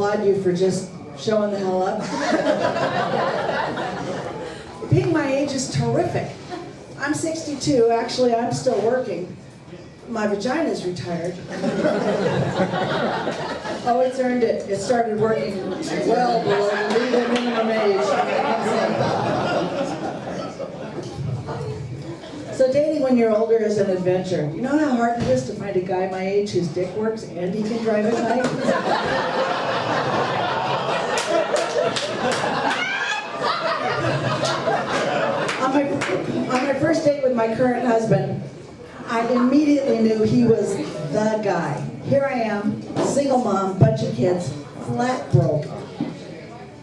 applaud you for just showing the hell up. Being my age is terrific. I'm 62, actually I'm still working. My vagina's retired. Oh, it's earned it. It started working well below the legal minimum age. So dating when you're older is an adventure. You know how hard it is to find a guy my age whose dick works and he can drive at night? On my first date with my current husband, I immediately knew he was the guy. Here I am, single mom, bunch of kids, flat broke.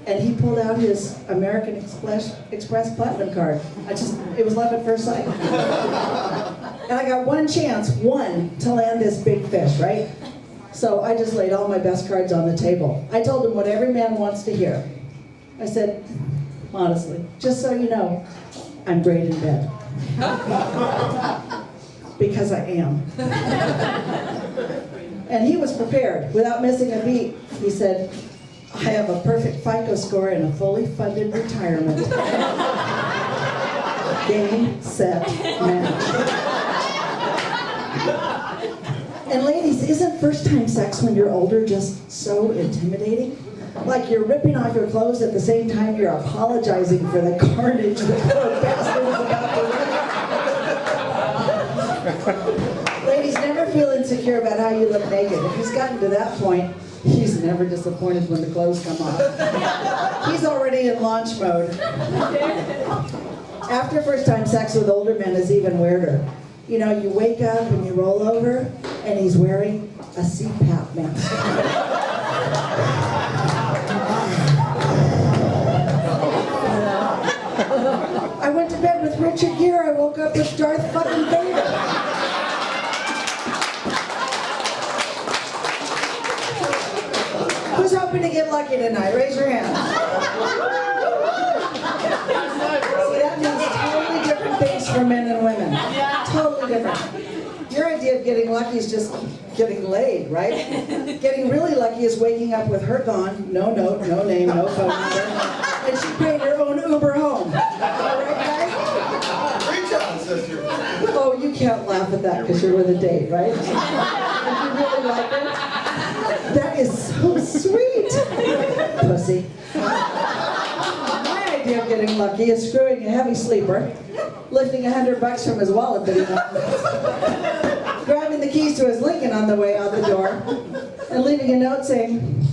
And he pulled out his American Express Platinum card. It was love at first sight. And I got one chance, to land this big fish, right? So I just laid all my best cards on the table. I told him what every man wants to hear. I said, honestly, just so you know, I'm great in bed. Because I am. And he was prepared. Without missing a beat, he said, I have a perfect FICO score and a fully funded retirement. Game, set, match. And ladies, isn't first-time sex when you're older just so intimidating? Like you're ripping off your clothes at the same time you're apologizing for the carnage that poor bastard is about to live. Ladies, never feel insecure about how you look naked. If he's gotten to that point, he's never disappointed when the clothes come off. He's already in launch mode. After first-time sex with older men is even weirder. You know, you wake up and you roll over, and he's wearing a CPAP mask. I went to bed with Richard Gere. I woke up with Darth fucking Vader. Who's hoping to get lucky tonight? Raise your hand. See, that means totally different things for men and women. Totally different. Your idea of getting lucky is just getting laid, right? Getting really lucky is waking up with her gone, no note, no name, no phone number, and she paid her own Uber home. All right, guys? Reach out, sister. Oh, you can't laugh at that because you're with a date, right? If you really like her, that is so sweet. Pussy. My idea of getting lucky is screwing a heavy sleeper, lifting $100 from his wallet that he wants, grabbing the keys to his Lincoln on the way out the door, and leaving a note saying,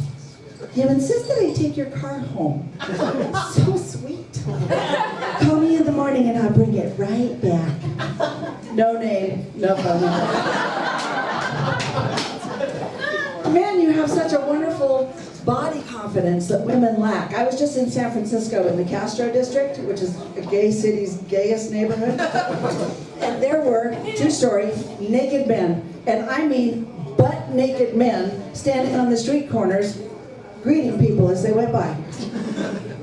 you insist that I take your car home. So sweet. Call me in the morning and I'll bring it right back. No name, no phone number. Man, you have such a wonderful body confidence that women lack. I was just in San Francisco in the Castro district, which is a gay city's gayest neighborhood. And there were, true story, naked men. And I mean butt naked men standing on the street corners greeting people as they went by.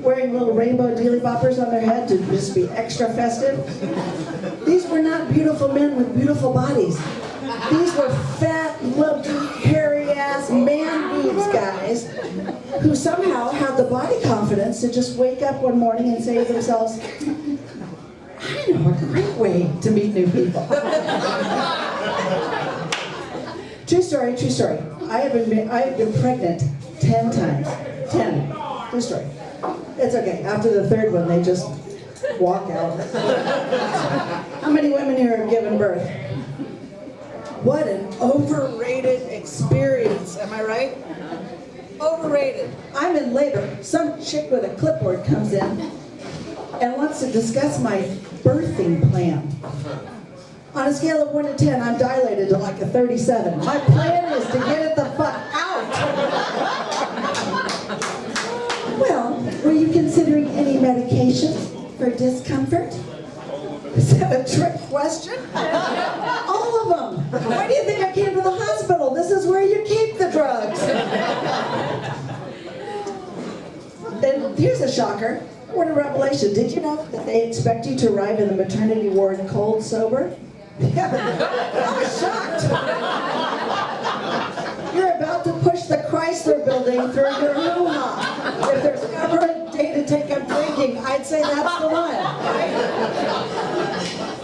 Wearing little rainbow dealy boppers on their head to just be extra festive. These were not beautiful men with beautiful bodies. These were fat, lumpy, hairy-ass man boobs guys who somehow had the body confidence to just wake up one morning and say to themselves, I know a great way to meet new people. True story, true story. I have been pregnant 10 times. 10. True story. It's okay. After the third one, they just walk out. How many women here have given birth? What an overrated experience, am I right? Overrated. I'm in labor. Some chick with a clipboard comes in and wants to discuss my birthing plan. On a scale of 1 to 10, I'm dilated to like a 37. My plan is to get it the fuck out. Well, were you considering any medication for discomfort? Is that a trick question? All of them. Why do you think I came to the hospital? This is where you keep the drugs. And here's a shocker. What a revelation. Did you know that they expect you to arrive in the maternity ward cold sober? Yeah, I was shocked. You're about to push the Chrysler building through your hoo-ha. If there's ever a day to take up drinking, I'd say that's the one.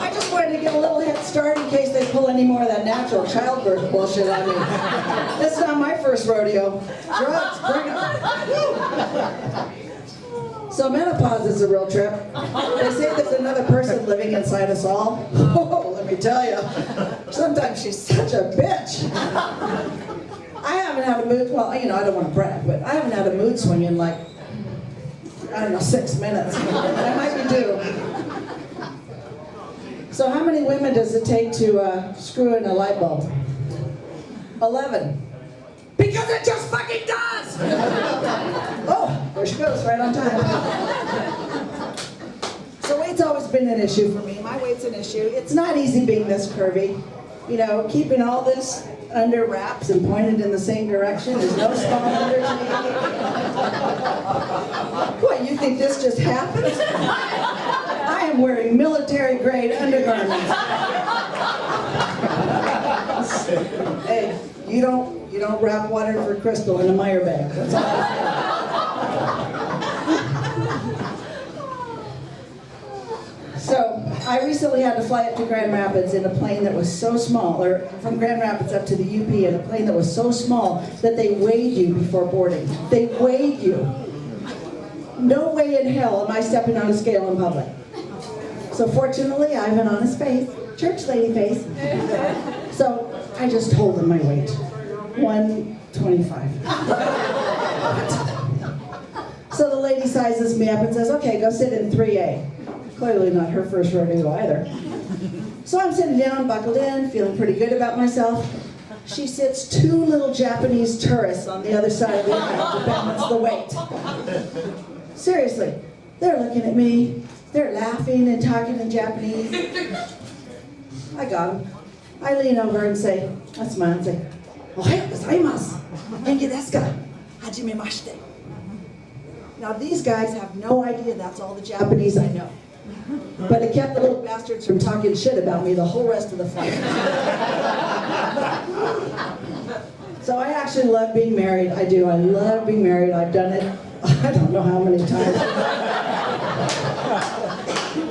I just wanted to get a little head start in case they pull any more of that natural childbirth bullshit on me. This is not my first rodeo. Drugs, bring it. So menopause is a real trip. They say there's another person living inside us all. Oh, let me tell you, sometimes she's such a bitch. I haven't had a mood, well, I don't want to brag, but I haven't had a mood swing in like, 6 minutes. I might be due. So how many women does it take to screw in a light bulb? 11. Because it just fucking does! Oh, there she goes, right on time. So weight's always been an issue for me. My weight's an issue. It's not easy being this curvy. Keeping all this under wraps and pointed in the same direction is no small undertaking. What, you think this just happens? I am wearing military-grade undergarments. Hey, you don't wrap Waterford Crystal in a Meyer bag. That's all. So, I recently had to fly up to Grand Rapids in a plane that was so small, or from Grand Rapids up to the UP in a plane that was so small that they weighed you before boarding. They weighed you. No way in hell am I stepping on a scale in public. So fortunately, I have an honest face, church lady face. So I just told them my weight, 125. So the lady sizes me up and says, okay, go sit in 3A. Clearly not her first rodeo either. So I'm sitting down, buckled in, feeling pretty good about myself. She sits 2 little Japanese tourists on the other side of the aisle to balance the weight. Seriously, they're looking at me, they're laughing and talking in Japanese. I got them. I lean over and say, I smile and say, "Ohayou gozaimasu. Genki desu ka? Hajimemashite." Now these guys have no idea that's all the Japanese I know. But it kept the little bastards from talking shit about me the whole rest of the flight. So I actually love being married. I do. I love being married. I've done it, I don't know how many times.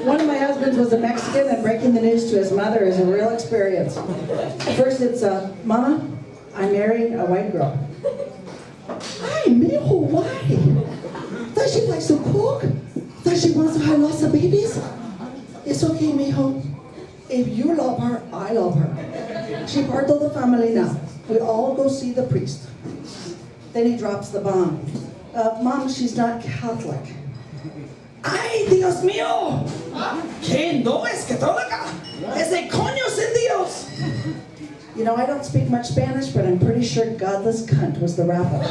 One of my husbands was a Mexican, and breaking the news to his mother is a real experience. First it's, Mama, I'm marrying a white girl. Ay, mijo, why? Does she likes to cook? Does she wants to have lots of babies? It's okay, mijo. If you love her, I love her. She's part of the family now. We all go see the priest. Then he drops the bomb. Mom, she's not Catholic. Ay, Dios mío! ¿Qué no es católica? Es de coño sin Dios! I don't speak much Spanish, but I'm pretty sure godless cunt was the wrap-up.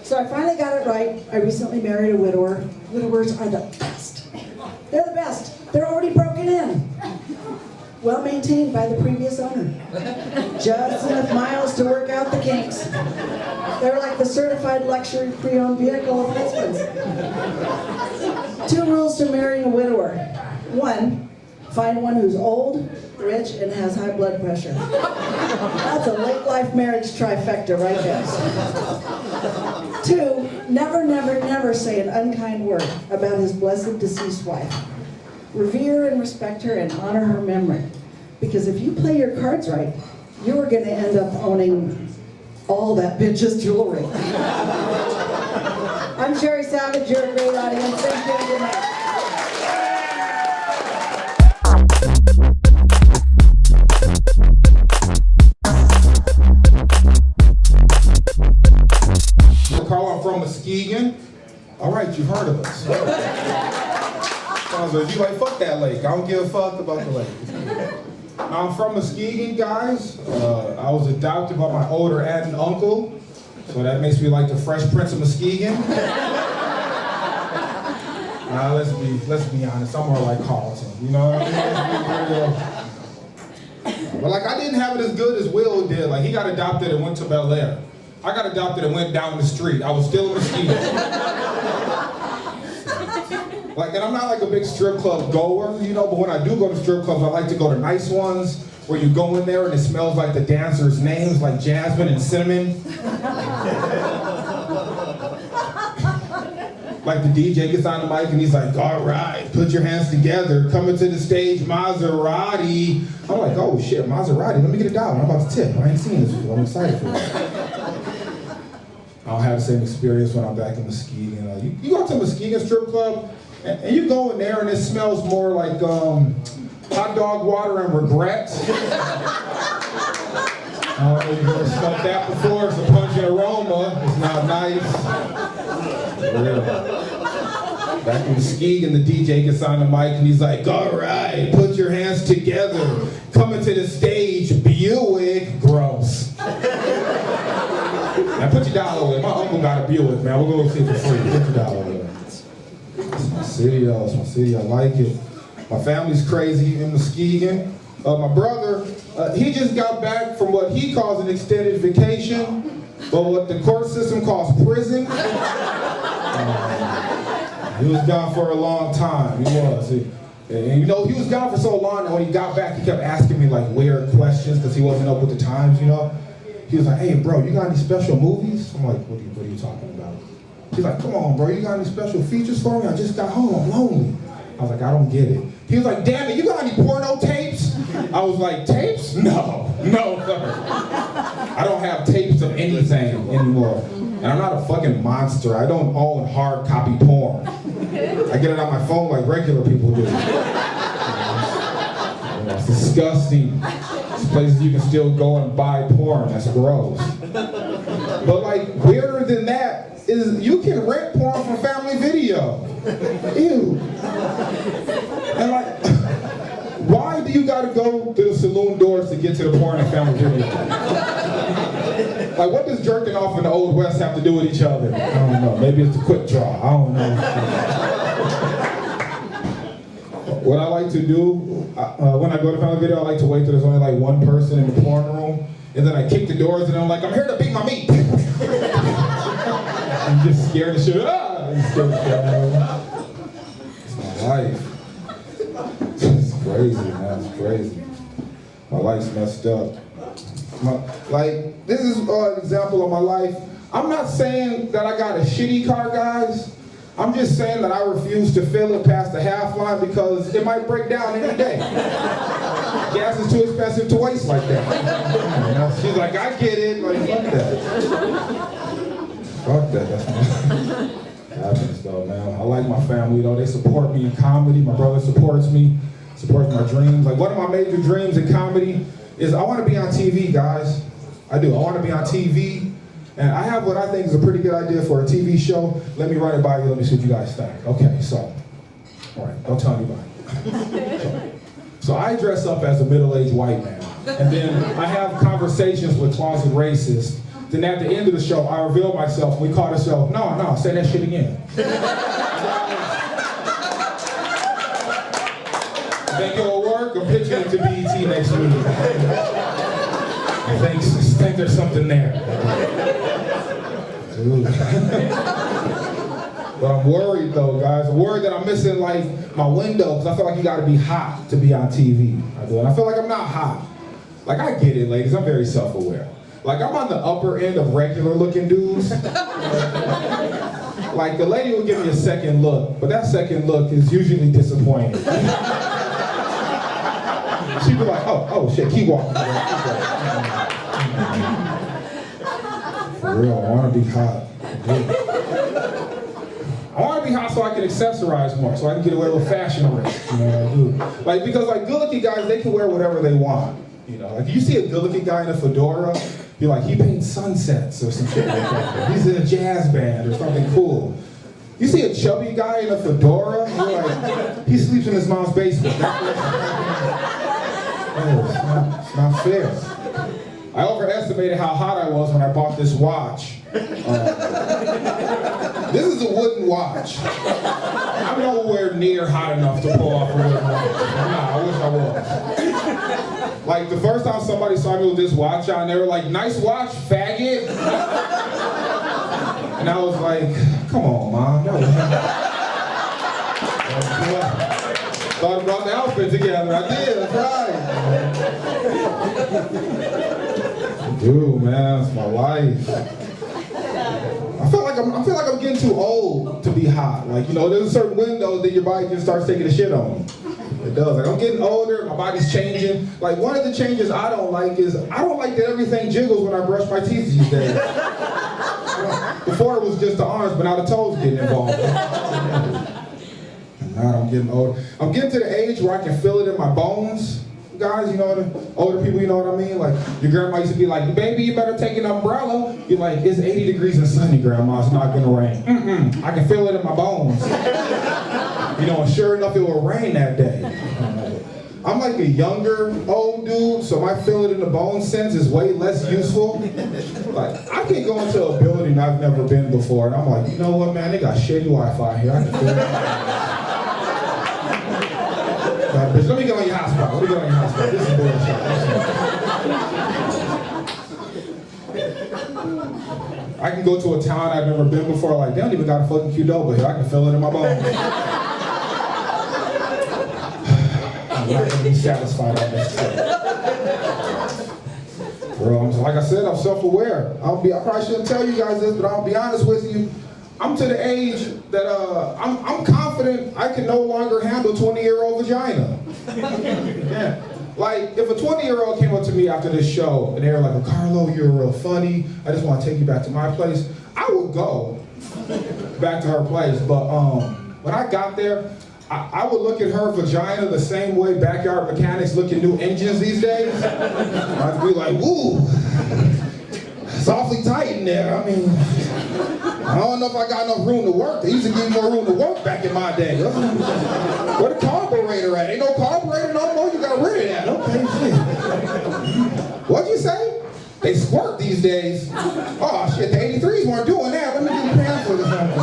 So I finally got it right. I recently married a widower. Widowers are the best. They're the best. They're already broken in. Well maintained by the previous owner. Just enough miles to work out the kinks. They're like the certified luxury pre-owned vehicle of husbands. 2 rules to marrying a widower. 1, find one who's old, rich, and has high blood pressure. That's a late life marriage trifecta right there. 2, never, never, never say an unkind word about his blessed deceased wife. Revere and respect her and honor her memory. Because if you play your cards right, you are going to end up owning all that bitch's jewelry. I'm Sherry Savage, you're a great audience. Thank you and good night. Carl, I'm from Muskegon. All right, you've heard of us. You like, fuck that lake. I don't give a fuck about the lake. I'm from Muskegon, guys. I was adopted by my older aunt and uncle, so that makes me like the Fresh Prince of Muskegon. Let's be honest. I'm more like Carlton. You know what I mean? But like, I didn't have it as good as Will did. Like, he got adopted and went to Bel Air. I got adopted and went down the street. I was still in Muskegon. Like, and I'm not like a big strip club goer, but when I do go to strip clubs, I like to go to nice ones where you go in there and it smells like the dancers' names, like jasmine and cinnamon. Like the DJ gets on the mic and he's like, all right, put your hands together, coming to the stage, Maserati. I'm like, oh shit, Maserati, let me get a dollar, I'm about to tip. I ain't seen this before, I'm excited for it. I don't have the same experience when I'm back in Muskegon. You go to Muskegon strip club, and you go in there and it smells more like hot dog water and regret. I don't know if you've ever smelled that before. It's a pungent aroma. It's not nice. Yeah. Back in Muskegon, the DJ gets on the mic and he's like, all right, put your hands together. Coming to the stage, Buick. Gross. Now put your dollar away. My uncle got a Buick, man. We'll go see it for free. Put your dollar away. It's my city, though. It's my city. I like it. My family's crazy in Muskegon. My brother, he just got back from what he calls an extended vacation, but what the court system calls prison. He was gone for a long time. He was. And you know, he was gone for so long that when he got back, he kept asking me like weird questions because he wasn't up with the times, you know. He was like, hey bro, you got any special movies? I'm like, what are you talking about? He's like, come on bro, you got any special features for me? I just got home, I'm lonely. I was like, I don't get it. He was like, damn it, you got any porno tapes? I was like, tapes? No, sir. I don't have tapes of anything anymore. And I'm not a fucking monster. I don't own hard copy porn. I get it on my phone like regular people do. It's disgusting. There's places you can still go and buy porn. That's gross. But like, weirder than that is you can rent porn from Family Video. Ew. And like, why do you gotta go to the saloon doors to get to the porn and Family Video? Like, what does jerking off in the Old West have to do with each other? I don't know. Maybe it's the quick draw. I don't know. What I like to do, when I go to Family Video, I like to wait till there's only like one person in the porn room, and then I kick the doors and I'm like, I'm here to beat my meat. I'm just scared of shit. It's my life. It's crazy, man. It's crazy. My life's messed up. Like, this is an example of my life. I'm not saying that I got a shitty car, guys. I'm just saying that I refuse to fill it past the half line because it might break down any day. Gas is too expensive to waste like that. She's like, I get it. Like, fuck that. Fuck that. That's not happens though, man. I like my family though. They support me in comedy. My brother supports me, supports my dreams. Like, one of my major dreams in comedy is I want to be on TV, guys. I do. I want to be on TV. And I have what I think is a pretty good idea for a TV show. Let me run it by you. Let me see what you guys think. Okay, so, all right, don't tell anybody. So I dress up as a middle-aged white man. And then I have conversations with closet racists. Then at the end of the show, I reveal myself. We call the show, no, say that shit again. Think it'll work? I'm pitching it to BET next week. I think there's something there. But I'm worried though, guys. I'm worried that I'm missing like my window because I feel like you gotta be hot to be on TV. I do. And I feel like I'm not hot. Like, I get it, ladies. I'm very self-aware. Like, I'm on the upper end of regular looking dudes. Like, the lady will give me a second look, but that second look is usually disappointing. She'd be like, oh shit, keep walking. For real, I want to be hot. I want to be hot so I can accessorize more, so I can get away with fashion risk. You know what I do? Like, because like good-looking guys, they can wear whatever they want. You know, like, you see a good-looking guy in a fedora, you're like, he paints sunsets or some shit like that. He's in a jazz band or something cool. You see a chubby guy in a fedora, you're like, he sleeps in his mom's basement. It's not fair. I overestimated how hot I was when I bought this watch. This is a wooden watch. I'm nowhere near hot enough to pull off a wooden watch. Nah, I wish I was. Like, the first time somebody saw me with this watch on, they were like, nice watch, faggot. And I was like, come on, Mom. Thought about the outfit together. I did, that's right. Dude, man, it's my life. I feel like I'm getting too old to be hot. Like, you know, there's a certain window that your body just starts taking a shit on. It does. Like, I'm getting older, my body's changing. Like, one of the changes I don't like is, I don't like that everything jiggles when I brush my teeth these days. Before it was just the arms, but now the toes getting involved. Now I'm getting older. I'm getting to the age where I can feel it in my bones. Guys, you know, the older people, you know what I mean? Like, your grandma used to be like, baby, you better take an umbrella. You're like, it's 80 degrees and sunny, grandma, it's not gonna rain. I can feel it in my bones. You know, and sure enough, it will rain that day. I'm like a younger old dude, so my feel it in the bone sense is way less useful. Like, I can go into a building I've never been before, and I'm like, you know what, man, they got shitty Wi-Fi here, I can feel it. Bitch, let me get on your hotspot. Let me get on your hotspot. This is bullshit. I can go to a town I've never been before, like, they don't even got a fucking Qdoba here. I can feel it in my bones. I'm not gonna be satisfied on this trip. Bro, like I said, I'm self-aware. I probably shouldn't tell you guys this, but I'll be honest with you. I'm to the age that I'm confident I can no longer handle 20-year-old vagina. Yeah. Like, if a 20-year-old came up to me after this show and they were like, well, Carlo, you're real funny. I just want to take you back to my place. I would go back to her place. But when I got there, I would look at her vagina the same way backyard mechanics look at new engines these days. I'd be like, ooh, it's awfully tight in there. I mean, I don't know if I got enough room to work. They used to give me more room to work back in my day. Where the carburetor at? Ain't no carburetor no more? You got rid of that. Okay, shit. What'd you say? They squirt these days. Oh, shit, the 83s weren't doing that. Let me get a pamphlet or something.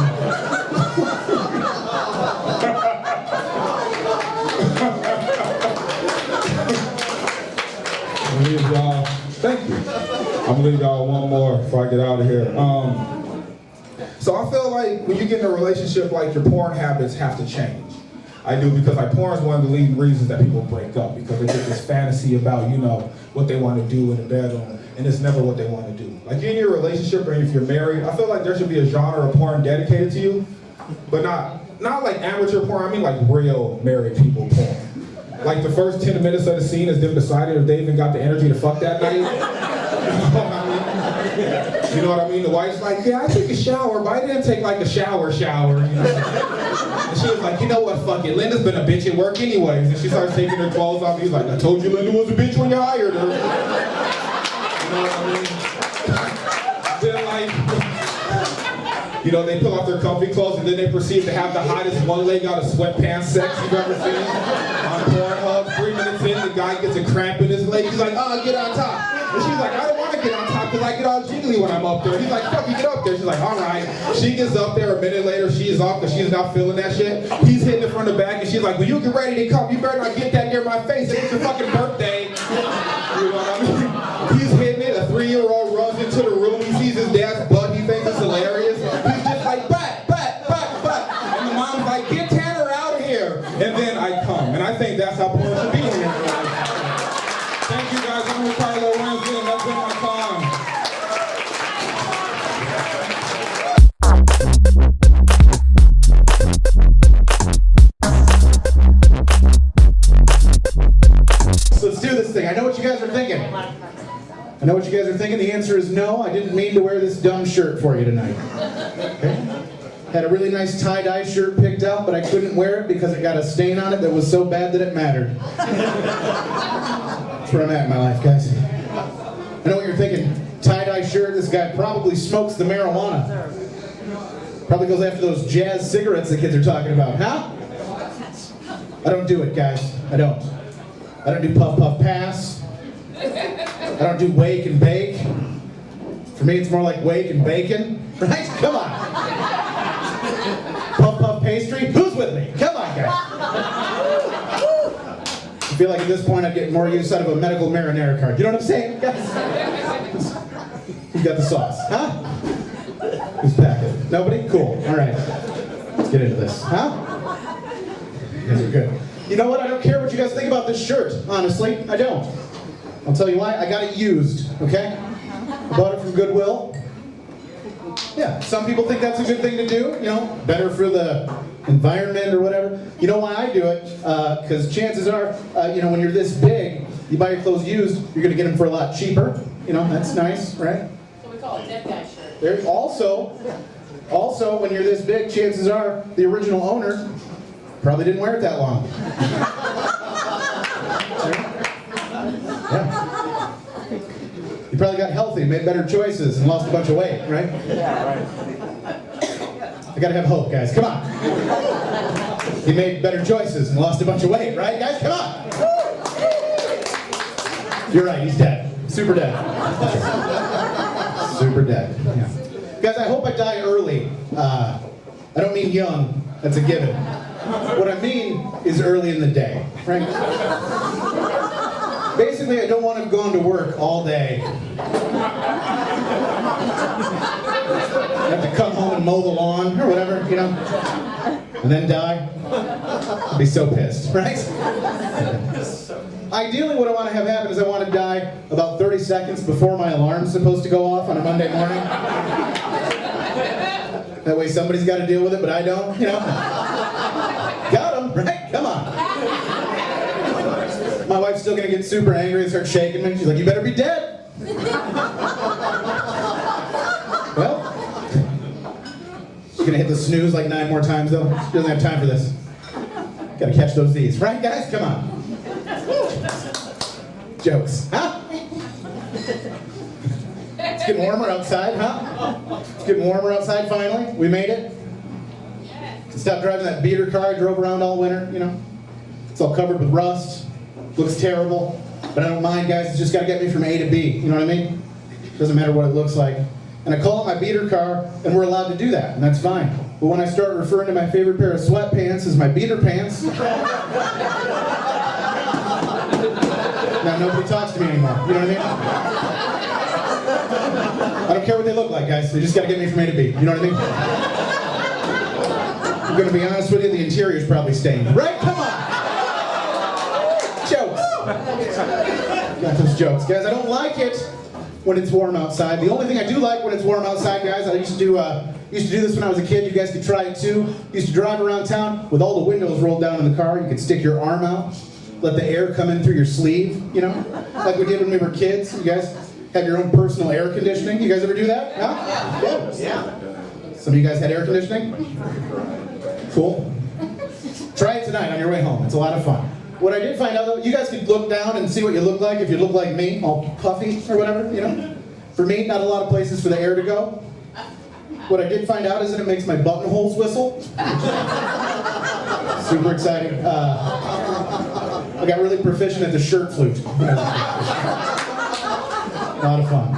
Thank you. I'm gonna leave y'all one more before I get out of here. So I feel like when you get in a relationship, like your porn habits have to change. I do, because like porn is one of the leading reasons that people break up, because they get this fantasy about, you know, what they want to do in the bedroom, and it's never what they want to do. Like in your relationship, or if you're married, I feel like there should be a genre of porn dedicated to you, but not like amateur porn. I mean like real married people porn. Like the first 10 minutes of the scene is them deciding if they even got the energy to fuck that night. You know what I mean? The wife's like, yeah, I took a shower, but I didn't take like a shower, you know? And she was like, you know what, fuck it, Linda's been a bitch at work anyways. And she starts taking her clothes off, and he's like, I told you Linda was a bitch when you hired her. You know what I mean? Then like, you know, they pull off their comfy clothes, and then they proceed to have the hottest one leg out of sweatpants sex you've ever seen on Pornhub. 3 minutes in, the guy gets a cramp in his leg. He's like, oh, get on top. And she's like, I don't want to get on top because I get all jiggly when I'm up there. He's like, fuck, you get up there. She's like, all right. She gets up there. A minute later, she is off because she's not feeling that shit. He's hitting it from the back, and she's like, when you get ready to come, you better not get that near my face. It's your fucking birthday. You know what I mean? He's hitting it. A 3-year-old runs into the room. He sees his dad's butt. He thinks it's hilarious. He's just like, butt. And the mom's like, get Tanner out of here. And then I come. And I think that's how porn should be in your life. Thank you guys. I'm with Carlo Ramsey, and that's been my time. So let's do this thing. I know what you guys are thinking. The answer is no, I didn't mean to wear this dumb shirt for you tonight. Okay? Had a really nice tie-dye shirt picked out, but I couldn't wear it because it got a stain on it that was so bad that it mattered. That's where I'm at in my life, guys. I know what you're thinking. Tie-dye shirt, this guy probably smokes the marijuana. Probably goes after those jazz cigarettes the kids are talking about, huh? I don't do it, guys. I don't do puff, puff, pass. I don't do wake and bake. For me, it's more like wake and bacon. Right? Come on. Puff, puff, pastry. Who's with me? Come on, guys. I feel like at this point I'd get more use out of a medical marinara card. You know what I'm saying, guys? Who's got the sauce? Huh? Who's packing? Nobody? Cool. All right. Let's get into this. Huh? You guys are good. You know what? I don't care what you guys think about this shirt, honestly. I don't. I'll tell you why. I got it used, okay? I bought it from Goodwill. Yeah, some people think that's a good thing to do, you know, better for the environment or whatever. You know why I do it? Because chances are, you know, when you're this big, you buy your clothes used, you're going to get them for a lot cheaper. You know, that's nice, right? So we call it dead guy shirt. There's also, when you're this big, chances are the original owner probably didn't wear it that long. Yeah. You probably got healthy, made better choices, and lost a bunch of weight, right? Yeah, right. I gotta have hope, guys. Come on. He made better choices and lost a bunch of weight, right, guys? Come on. You're right. He's dead. Super dead. Super dead. Yeah. Guys, I hope I die early. I don't mean young. That's a given. What I mean is early in the day, right? Basically, I don't want to have gone to work all day. I have to come home and mow the lawn or whatever, you know, and then die. I'd be so pissed, right? Ideally, what I want to have happen is I want to die about 30 seconds before my alarm's supposed to go off on a Monday morning. That way somebody's got to deal with it, but I don't, you know. Got him, right? Come on. My wife's still going to get super angry and start shaking me. She's like, you better be dead. Well, she's going to hit the snooze like 9 more times, though. She doesn't have time for this. Got to catch those Z's. Right, guys? Come on. Jokes. Huh? It's getting warmer outside, huh? It's getting warmer outside finally. We made it. Stop driving that beater car I drove around all winter, you know. It's all covered with rust. Looks terrible. But I don't mind, guys. It's just got to get me from A to B. You know what I mean? Doesn't matter what it looks like. And I call it my beater car, and we're allowed to do that, and that's fine. But when I start referring to my favorite pair of sweatpants as my beater pants, now nobody talks to me anymore. You know what I mean? I don't care what they look like, guys. They just got to get me from A to B. You know what I mean? I'm going to be honest with you, the interior's probably stained. Right? Come on! Jokes. Got those jokes, guys. I don't like it when it's warm outside. The only thing I do like when it's warm outside, guys, I used to do this when I was a kid. You guys could try it too. Used to drive around town with all the windows rolled down in the car. You could stick your arm out, let the air come in through your sleeve, you know, like we did when we were kids. You guys have your own personal air conditioning. You guys ever do that? Huh? Yeah. Some of you guys had air conditioning? Cool. Try it tonight on your way home. It's a lot of fun. What I did find out, though, you guys could look down and see what you look like if you look like me, all puffy or whatever, you know? For me, not a lot of places for the air to go. What I did find out is that it makes my buttonholes whistle. Super exciting. I got really proficient at the shirt flute. A lot of fun.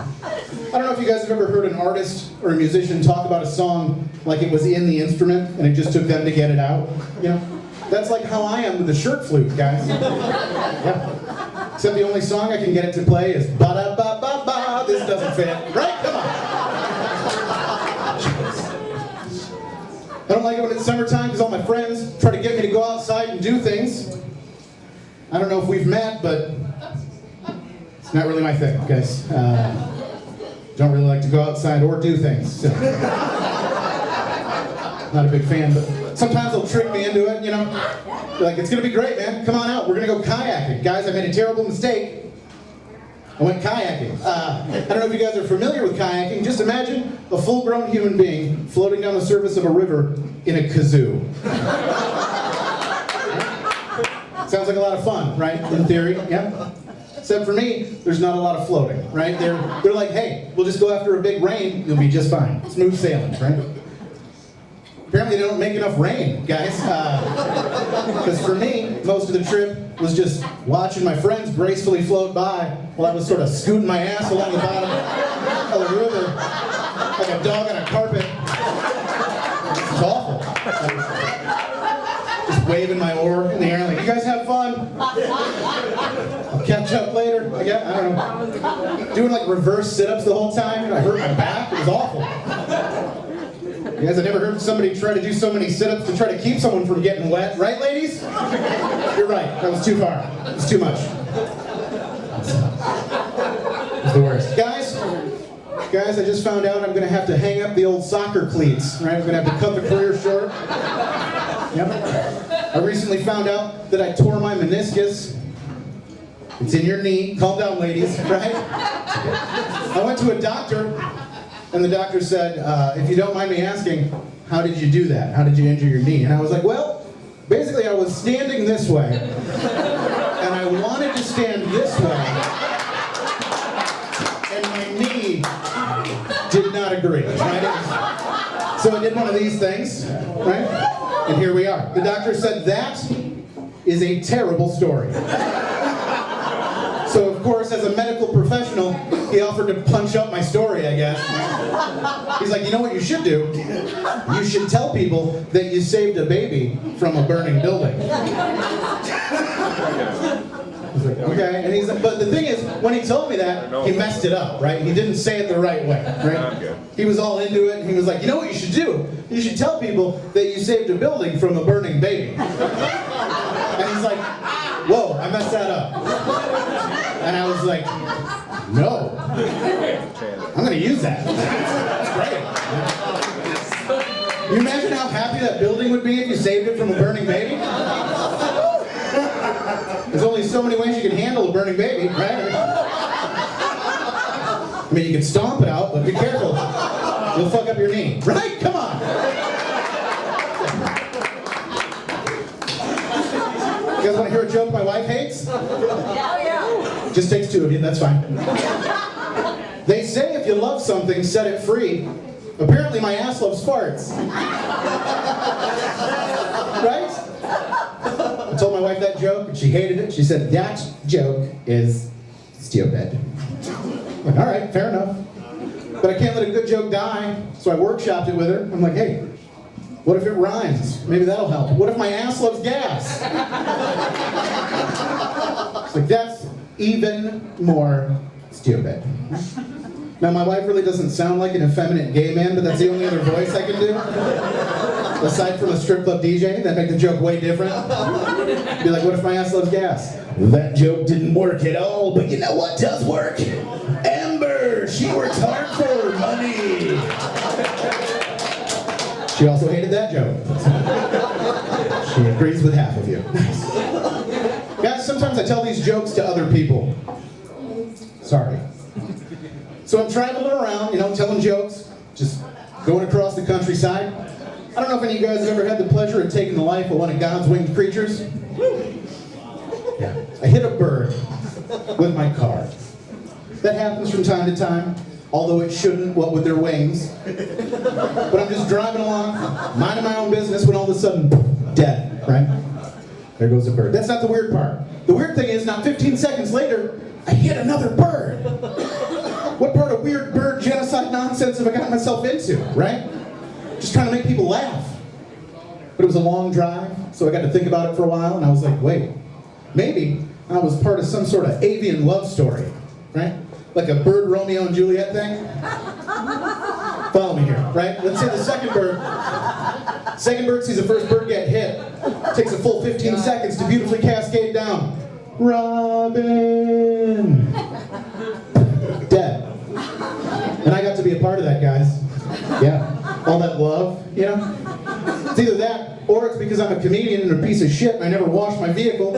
I don't know if you guys have ever heard an artist or a musician talk about a song like it was in the instrument and it just took them to get it out, you know? That's like how I am with the shirt flute, guys. Yeah. Except the only song I can get it to play is ba-da-ba-ba-ba. This doesn't fit. Right? Come on. I don't like it when it's summertime because all my friends try to get me to go outside and do things. I don't know if we've met, but it's not really my thing, guys. Don't really like to go outside or do things. So. Not a big fan, but sometimes they'll trick me into it, you know. They're like, it's going to be great, man. Come on out. We're going to go kayaking. Guys, I made a terrible mistake. I went kayaking. I don't know if you guys are familiar with kayaking. Just imagine a full-grown human being floating down the surface of a river in a kazoo. Sounds like a lot of fun, right? In theory, yeah. Except for me, there's not a lot of floating, right? They're like, hey, we'll just go after a big rain. You'll be just fine. Smooth sailing, right? Apparently they don't make enough rain, guys. Because for me, most of the trip was just watching my friends gracefully float by while I was sort of scooting my ass along the bottom of the river like a dog on a carpet. It's awful. Just waving my oar in the air like, you guys have fun? I'll catch up later. I don't know. Doing like reverse sit-ups the whole time. I hurt my back. It was awful. You guys have never heard somebody try to do so many sit-ups to try to keep someone from getting wet, right, ladies? You're right. That was too far. It was too much. Guys, I just found out I'm going to have to hang up the old soccer cleats, right? I'm going to have to cut the career short. Yep. I recently found out that I tore my meniscus. It's in your knee. Calm down, ladies, right? I went to a doctor, and the doctor said, if you don't mind me asking, how did you do that? How did you injure your knee? And I was like, well, basically I was standing this way, and I wanted to stand this way, and my knee did not agree, right? So I did one of these things, right? And here we are. The doctor said that is a terrible story. So of course, as a medical professional, he offered to punch up my story, I guess. He's like, you know what you should do? You should tell people that you saved a baby from a burning building. I was like, okay. And he's like, but the thing is, when he told me that, he messed it up, right? He didn't say it the right way, right? He was all into it, and he was like, you know what you should do? You should tell people that you saved a building from a burning baby. And he's like, whoa, I messed that up. And I was like, no. I'm going to use that. That's great. You imagine how happy that building would be if you saved it from a burning baby? There's only so many ways you can handle a burning baby, right? I mean, you can stomp it out, but be careful. You'll fuck up your knee. Right? Come on. You guys want to hear a joke my wife hates? Yeah. Just takes two of you, that's fine. They say if you love something, set it free. Apparently my ass loves farts. Right? I told my wife that joke, and she hated it. She said, that joke is stupid. I'm like, all right, fair enough. But I can't let a good joke die, so I workshopped it with her. I'm like, hey, what if it rhymes? Maybe that'll help. What if my ass loves gas? It's like, that's even more stupid. Now, my wife really doesn't sound like an effeminate gay man, but that's the only other voice I can do. Aside from a strip club DJ, that make the joke way different. Be like, what if my ass loves gas? That joke didn't work at all, but you know what does work? Amber, she works hard for her money. She also hated that joke. She agrees with half of you. Guys, sometimes I tell these jokes to other people. Sorry. So I'm traveling around, telling jokes, just going across the countryside. I don't know if any of you guys have ever had the pleasure of taking the life of one of God's winged creatures. Yeah. I hit a bird with my car. That happens from time to time, although it shouldn't, what with their wings. But I'm just driving along, minding my own business, when all of a sudden, dead, right? There goes a bird. That's not the weird part. The weird thing is, not 15 seconds later, I hit another bird. What part of weird bird genocide nonsense have I got myself into, right? Just trying to make people laugh. But it was a long drive, so I got to think about it for a while, and I was like, wait, maybe I was part of some sort of avian love story, right? Like a bird Romeo and Juliet thing. Follow me here, right? Let's say the second bird sees the first bird get hit, takes a full 15 seconds to beautifully cascade down. Robin! Dead. And I got to be a part of that, guys. Yeah. All that love, It's either that, or it's because I'm a comedian and a piece of shit and I never wash my vehicle.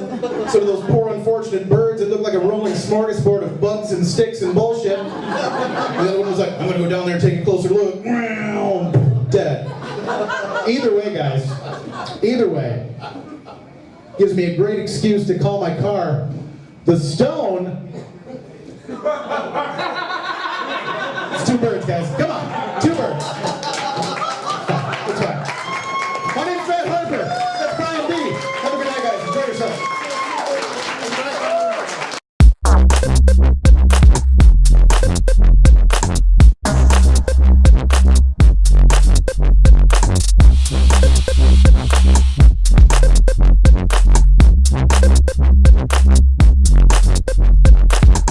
So to those poor unfortunate birds, it looked like a rolling smorgasbord of bugs and sticks and bullshit. And the other one was like, I'm gonna go down there and take a closer look. Dead. Either way, guys, either way, gives me a great excuse to call my car the Stone. It's two birds, guys. Come on.